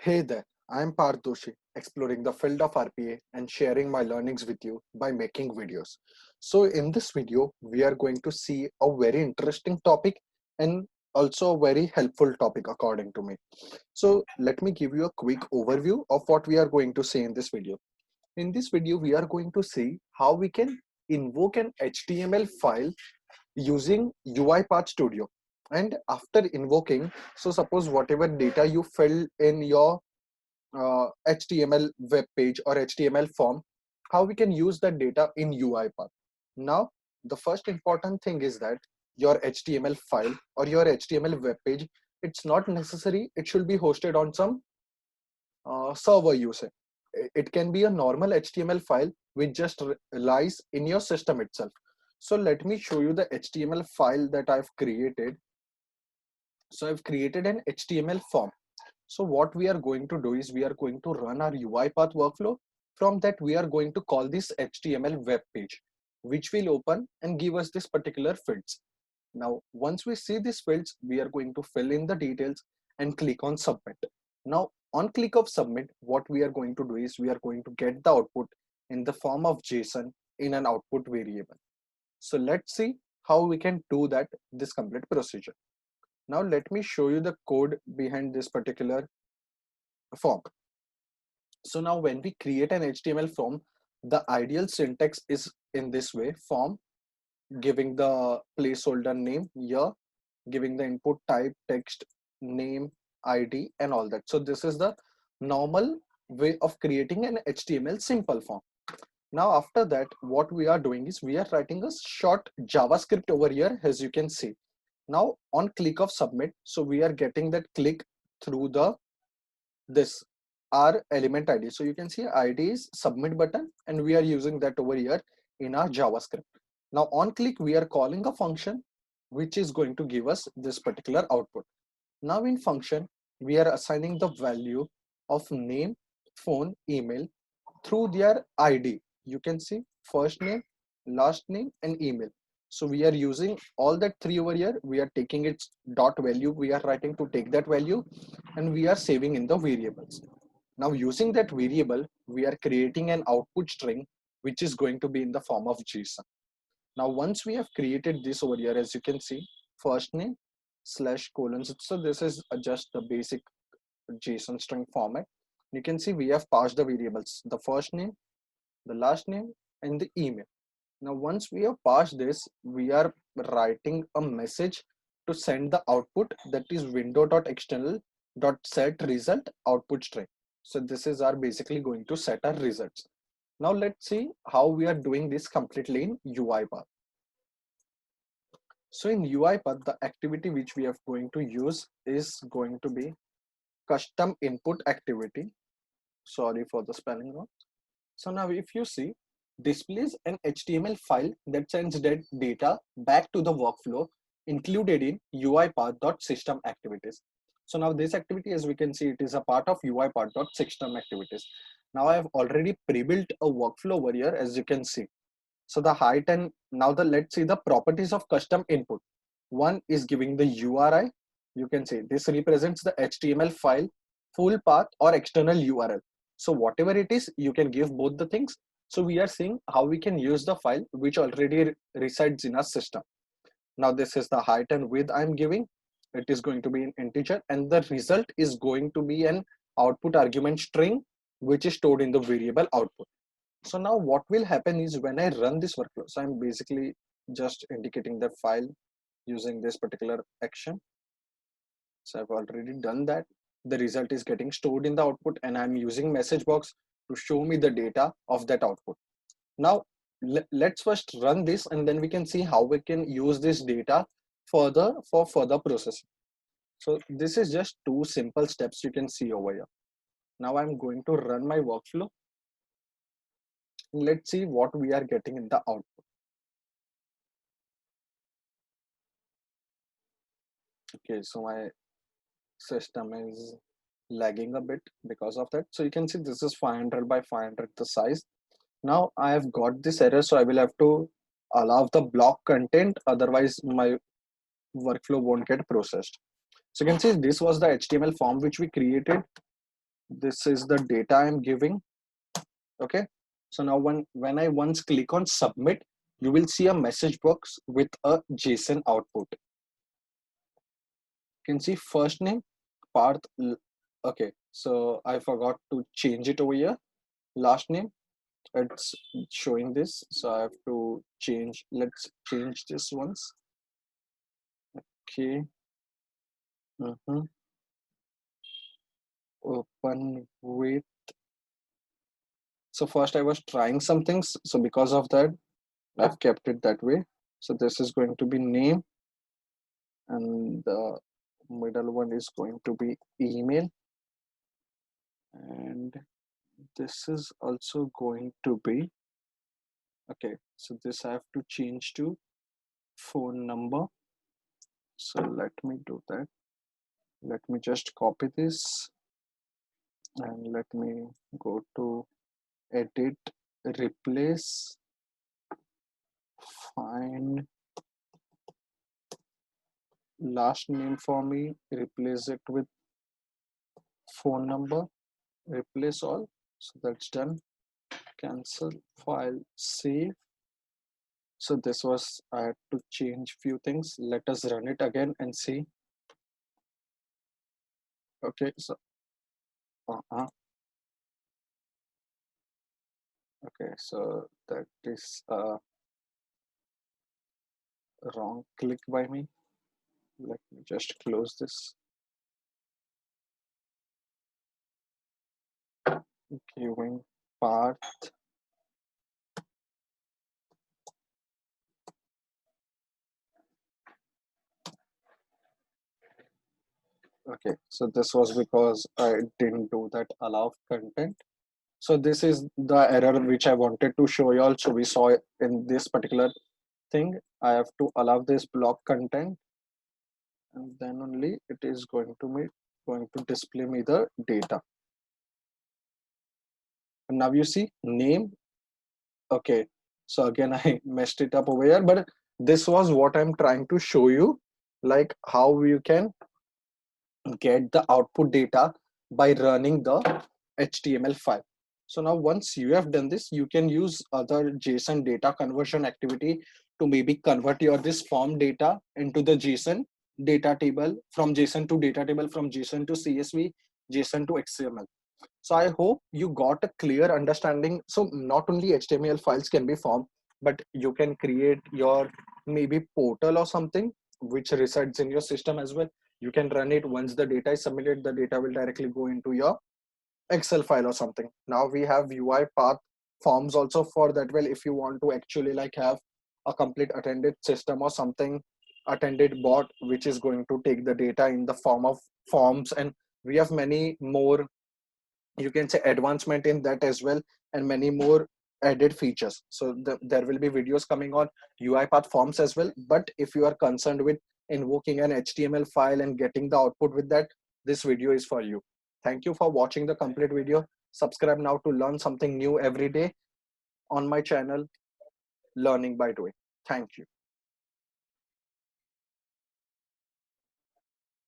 Hey there, I'm Parth Doshi, exploring the field of RPA and sharing my learnings with you by making videos. So, in this video, we are going to see a very interesting topic and also a very helpful topic, according to me. So, let me give you a quick overview of what we are going to see in this video. In this video, we are going to see how we can invoke an HTML file using UiPath Studio. And after invoking, so suppose whatever data you fill in your HTML web page or HTML form, how we can use that data in UiPath. Now, the first important thing is that your HTML file or your HTML web page, it's not necessary, it should be hosted on some server user. It can be a normal HTML file which just lies in your system itself. So let me show you the HTML file that I've created. So I've created an HTML form. So what we are going to do is we are going to run our UiPath workflow. From that, we are going to call this HTML web page, which will open and give us this particular fields. Now, once we see these fields, we are going to fill in the details and click on submit. Now, on click of submit, what we are going to do is we are going to get the output in the form of JSON in an output variable. So let's see how we can do that, this complete procedure. Now let me show you the code behind this particular form. So now when we create an HTML form, the ideal syntax is in this way: form, giving the placeholder name here, giving the input type, text, name, ID, and all that. So this is the normal way of creating an HTML simple form. Now after that, what we are doing is we are writing a short JavaScript over here, as you can see. Now on click of submit, so we are getting that click through the this our element ID. So you can see ID is submit button, and we are using that over here in our JavaScript. Now on click, we are calling a function which is going to give us this particular output. Now in function, we are assigning the value of name, phone, email through their ID. You can see first name, last name, and email. So we are using all that three over here. We are taking its dot value. We are writing to take that value, and we are saving in the variables. Now using that variable, we are creating an output string, which is going to be in the form of JSON. Now once we have created this over here, as you can see, first name slash colons. So this is just the basic JSON string format. You can see we have passed the variables, the first name, the last name, and the email. Now once we have passed this, we are writing a message to send the output, that is window.external.set result output string. So this is our basically going to set our results. Now let's see how we are doing this completely in UiPath. So in UiPath, the activity which we are going to use is going to be custom input activity. Sorry for the spelling wrong. So now if you see, displays an HTML file that sends that data back to the workflow included in UiPath.system activities. So now this activity, as we can see, it is a part of UiPath.system activities. Now I have already pre-built a workflow over here, as you can see. So the height, and now let's see the properties of custom input. One is giving the URI. You can see this represents the HTML file, full path, or external URL. So whatever it is, you can give both the things. So we are seeing how we can use the file which already resides in our system. Now this is the height and width I'm giving. It is going to be an integer, and the result is going to be an output argument string, which is stored in the variable output. So now what will happen is when I run this workflow, so I'm basically just indicating the file using this particular action. So I've already done that. The result is getting stored in the output, and I'm using message box to show me the data of that output. Now let's first run this, and then we can see how we can use this data further for further processing. So this is just two simple steps you can see over here. Now I'm going to run my workflow. Let's see what we are getting in the output. Okay, so my system is lagging a bit because of that. So you can see this is 500 by 500 the size. Now I have got this error, so I will have to allow the block content, otherwise my workflow won't get processed. So you can see this was the HTML form which we created. This is the data I'm giving. Okay, so now when I once click on submit, you will see a message box with a JSON output. You can see first name Parth. Okay, so I forgot to change it over here. Last name, it's showing this, so I have to change. Let's change this once. Okay. Open with. So first I was trying some things, so because of that I've kept it that way. So this is going to be name, and the middle one is going to be email, and this is also going to be, okay, so this I have to change to phone number. So let me do that. Let me just copy this and let me go to edit, replace, find last name for me, replace it with phone number, replace all. So that's done. Cancel, file, save. So this was, I had to change few things. Let us run it again and see. Okay, so okay, so that is wrong click by me. Let me just close this. Giving path. Okay, so this was because I didn't do that allow content. So this is the error which I wanted to show you all. So we saw in this particular thing, I have to allow this block content, and then only it is going to display me the data. And now you see name. Okay, so again I messed it up over here, but this was what I'm trying to show you, like how you can get the output data by running the HTML file. So now once you have done this, you can use other JSON data conversion activity to maybe convert your this form data into the JSON data table, from JSON to data table, from JSON to CSV, JSON to XML. So I hope you got a clear understanding. So not only HTML files can be formed, but you can create your maybe portal or something which resides in your system as well. You can run it. Once the data is submitted, the data will directly go into your Excel file or something. Now we have UI path forms also for that. Well, if you want to actually like have a complete attended system or something, attended bot which is going to take the data in the form of forms, and we have many more, you can say, advancement in that as well, and many more added features. So there will be videos coming on UiPath forms as well. But if you are concerned with invoking an HTML file and getting the output with that, this video is for you. Thank you for watching the complete video. Subscribe now to learn something new every day on my channel, Learning by Doing. Thank you.